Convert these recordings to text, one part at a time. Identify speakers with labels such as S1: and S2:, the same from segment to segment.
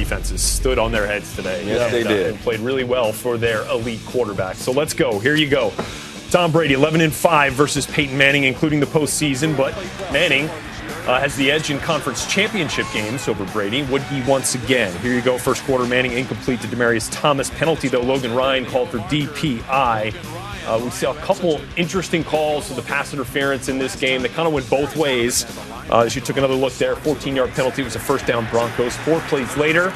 S1: defenses stood on their heads today.
S2: Yes, they did.
S1: And played really well for their elite quarterback. So let's go. Here you go. Tom Brady, 11-5 versus Peyton Manning, including the postseason. But Manning has the edge in conference championship games over Brady. Would he once again? Here you go. First quarter, Manning incomplete to Demaryius Thomas. Penalty, though, Logan Ryan called for DPI. We saw a couple interesting calls for the pass interference in this game. They kind of went both ways. As you took another look there, 14-yard penalty was a first down Broncos. 4 plays later.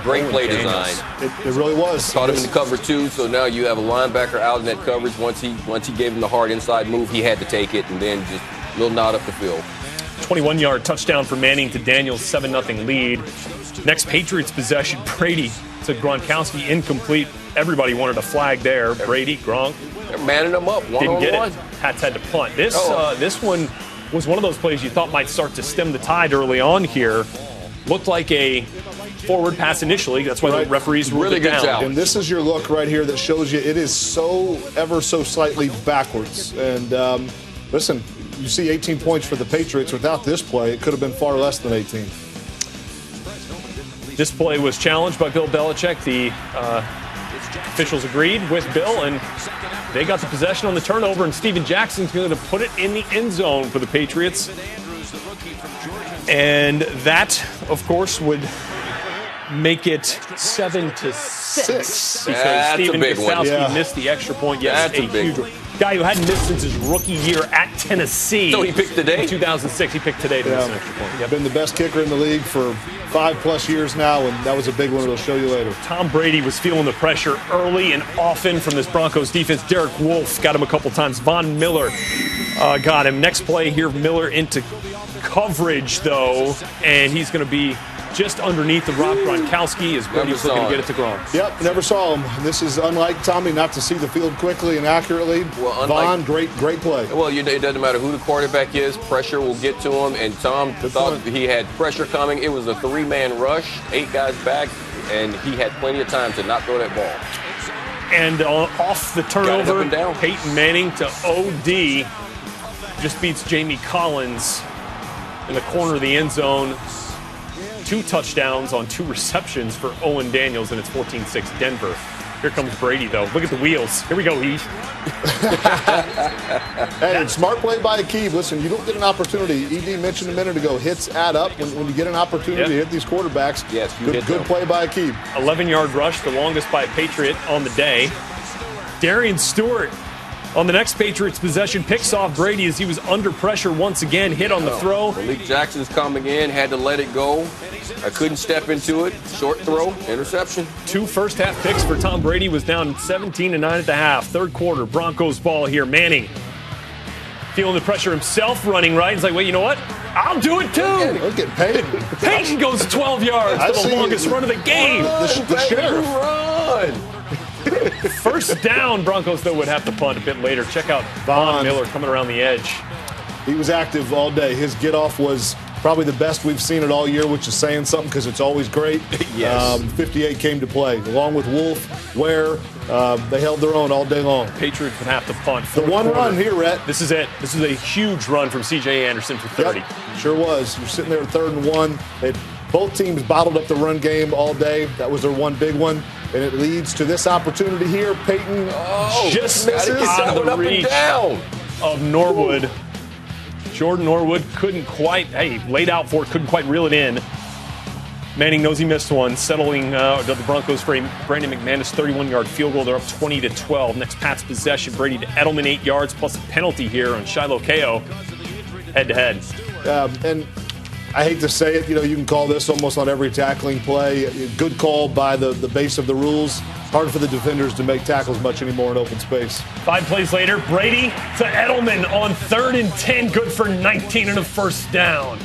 S2: Great play design.
S3: It really was.
S2: Caught him in the cover two, so now you have a linebacker out in that coverage. Once he gave him the hard inside move, he had to take it, and then just a little nod up the field.
S1: 21-yard touchdown for Manning to Daniels' 7-0 lead. Next Patriots possession, Brady to Gronkowski, incomplete. Everybody wanted a flag there. Brady, Gronk.
S2: They're manning them up, one-on-one.
S1: Didn't get it. Pats had to punt. This one was one of those plays you thought might start to stem the tide early on here. Looked like a forward pass initially. That's why the referees ruled it down.
S3: And this is your look right here that shows you it is so ever so slightly backwards. And listen, you see 18 points for the Patriots. Without this play, it could have been far less than 18.
S1: This play was challenged by Bill Belichick. The officials agreed with Bill, and they got the possession on the turnover, and Steven Jackson's going to put it in the end zone for the Patriots. And that, of course, would make it 7-6. Because Steven Gostkowski missed the extra point. Yes,
S2: that's a big
S1: huge guy who hadn't missed since his rookie year at Tennessee.
S2: So he picked today?
S1: In 2006, he picked today to miss an extra point.
S3: Been the best kicker in the league for 5+ years now, and that was a big one we'll show you later.
S1: Tom Brady was feeling the pressure early and often from this Broncos defense. Derek Wolfe got him a couple times. Von Miller got him. Next play here, Miller into coverage, though, and he's going to be just underneath the Rob Gronkowski as Brady was looking to get it to Gronk.
S3: Yep, never saw him. This is unlike Tommy, not to see the field quickly and accurately.
S2: Well,
S3: Von, great play.
S2: Well, it doesn't matter who the quarterback is. Pressure will get to him, and Tom thought he had pressure coming. It was a 3-man rush, 8 guys back, and he had plenty of time to not throw that ball.
S1: And off the turnover, Peyton Manning to OD just beats Jamie Collins in the corner of the end zone. 2 touchdowns on 2 receptions for Owen Daniels, and it's 14-6 Denver. Here comes Brady, though. Look at the wheels. Here we go, Heath.
S3: Hey, smart play by Akeem. Listen, you don't get an opportunity. ED mentioned a minute ago, hits add up when you get an opportunity to hit these quarterbacks.
S2: Yes,
S3: good play by Akeem.
S1: 11-yard rush, the longest by a Patriot on the day. Darian Stewart on the next Patriots possession picks off Brady as he was under pressure once again, hit on the throw.
S2: Malik Jackson's coming in, had to let it go. I couldn't step into it. Short throw, interception.
S1: 2 first-half picks for Tom Brady, was down 17-9 at the half. Third quarter, Broncos ball here. Manning feeling the pressure himself, running right. He's like, wait, you know what? I'll do it too.
S3: Let's get paid.
S1: Peyton goes 12 yards for the longest run of the game.
S3: The sheriff.
S2: Run.
S1: First down, Broncos, though, would have to punt a bit later. Check out Von Miller coming around the edge.
S3: He was active all day. His get-off was probably the best we've seen it all year, which is saying something because it's always great.
S2: Yes.
S3: 58 came to play, along with Wolf, Ware. They held their own all day long.
S1: Patriots would have to punt.
S3: The one run here, Rhett.
S1: This is it. This is a huge run from C.J. Anderson for 30.
S3: Yep, sure was. You're sitting there at 3rd and 1. Both teams bottled up the run game all day. That was their one big one. And it leads to this opportunity here. Peyton just misses
S1: out of the reach of Norwood. Jordan Norwood couldn't quite, laid out for it, couldn't quite reel it in. Manning knows he missed one, settling the Broncos for a Brandon McManus 31-yard field goal. They're up 20-12. Next Pats possession, Brady to Edelman 8 yards plus a penalty here on Shiloh Ko head-to-head.
S3: And I hate to say it, you can call this almost on every tackling play. Good call by the base of the rules. Hard for the defenders to make tackles much anymore in open space.
S1: 5 plays later, Brady to Edelman on 3rd and 10, good for 19 and a first down.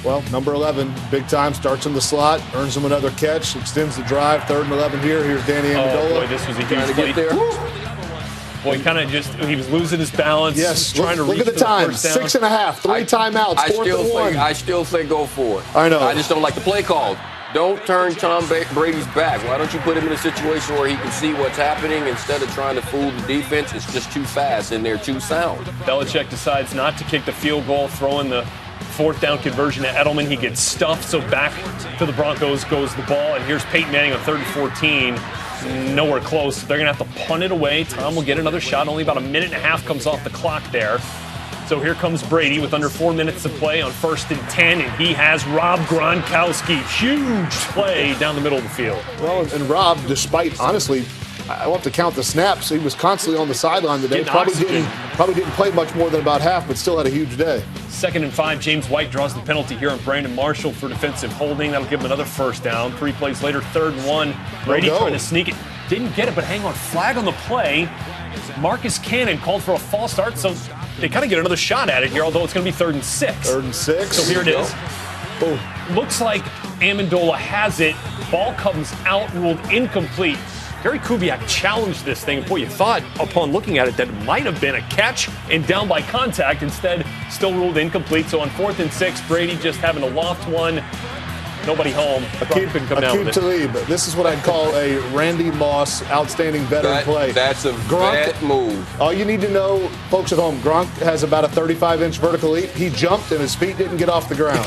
S3: Well, number 11, big time, starts in the slot, earns him another catch, extends the drive, 3rd and 11 here. Here's Danny Amendola.
S1: Oh, boy, this was a huge play. Boy, he was losing his balance.
S3: Yes,
S1: trying to reach
S3: look at the time, 6.5, 3 timeouts, 4th and 1.
S2: I still say go for it.
S3: I know.
S2: I just don't like the play call. Don't turn Tom Brady's back. Why don't you put him in a situation where he can see what's happening instead of trying to fool the defense? It's just too fast and they're too sound.
S1: Belichick decides not to kick the field goal, throwing the 4th down conversion to Edelman. He gets stuffed, so back to the Broncos goes the ball. And here's Peyton Manning on 3rd and 14. Nowhere close. They're going to have to punt it away. Tom will get another shot. Only about a minute and a half comes off the clock there. So here comes Brady with under 4 minutes to play on 1st and 10, and he has Rob Gronkowski. Huge play down the middle of the field.
S3: Well, and Rob, despite, honestly, I want to count the snaps. He was constantly on the sideline today. Probably didn't play much more than about half, but still had a huge day.
S1: 2nd and 5, James White draws the penalty here on Brandon Marshall for defensive holding. That'll give him another 1st down. 3 plays later, 3rd and 1. Brady trying to sneak it. Didn't get it, but hang on. Flag on the play. Marcus Cannon called for a false start, so they kind of get another shot at it here, although it's going to be 3rd and 6.
S3: 3rd and 6.
S1: So here it is.
S3: Oh.
S1: Looks like Amendola has it. Ball comes out, ruled incomplete. Gary Kubiak challenged this thing. Boy, you thought upon looking at it that it might have been a catch and down by contact. Instead, still ruled incomplete. So on 4th and 6, Brady just having a loft one. Nobody home. Couldn't come down with it.
S3: Talib. This is what I'd call a Randy Moss outstanding veteran play.
S2: That's a bad move.
S3: All you need to know, folks at home, Gronk has about a 35-inch vertical leap. He jumped and his feet didn't get off the ground.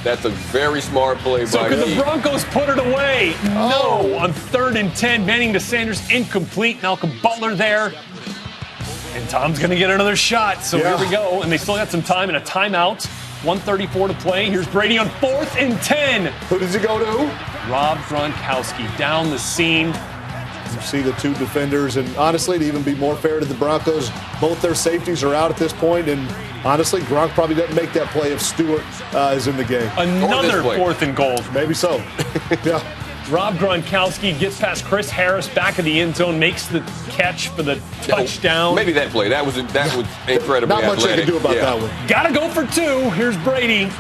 S2: That's a very smart play
S1: by
S2: him.
S1: So could the Broncos put it away? No. On 3rd and 10, Manning to Sanders, incomplete. Malcolm Butler there. And Tom's going to get another shot. So here we go. And they still got some time and a timeout. 1:34 to play. Here's Brady on 4th and 10.
S3: Who does he go to?
S1: Rob Gronkowski down the seam.
S3: You see the 2 defenders, and honestly, to even be more fair to the Broncos, both their safeties are out at this point, and honestly, Gronk probably doesn't make that play if Stewart is in the game.
S1: Another 4th and goal.
S3: Maybe so. Yeah.
S1: Rob Gronkowski gets past Chris Harris, back of the end zone, makes the catch for the touchdown.
S2: Maybe that play. That was incredibly
S3: Not much
S2: athletic.
S3: they can do about that one.
S1: Gotta go for 2. Here's Brady.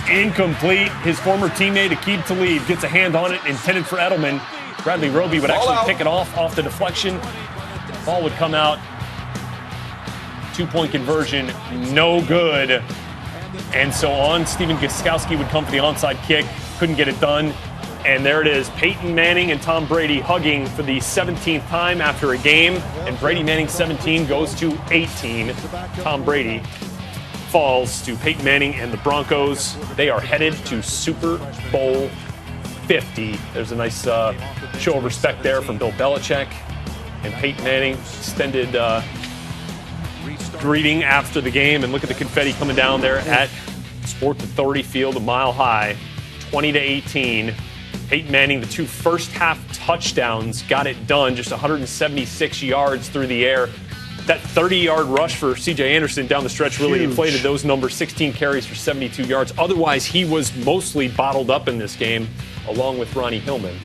S1: Incomplete. His former teammate, Aqib Talib, gets a hand on it, intended for Edelman. Bradley Roby would actually pick it off the deflection. Ball would come out. 2-point conversion, no good. And so on, Stephen Gostkowski would come for the onside kick. Couldn't get it done. And there it is, Peyton Manning and Tom Brady hugging for the 17th time after a game. And Brady Manning's 17 goes to 18. Tom Brady falls to Peyton Manning and the Broncos. They are headed to Super Bowl 50. There's a nice show of respect there from Bill Belichick. And Peyton Manning extended greeting after the game. And look at the confetti coming down there at Sports Authority Field, a mile high, 20-18. Peyton Manning, the 2 first-half touchdowns, got it done, just 176 yards through the air. That 30-yard rush for C.J. Anderson down the stretch really inflated those numbers, 16 carries for 72 yards. Otherwise, he was mostly bottled up in this game, along with Ronnie Hillman.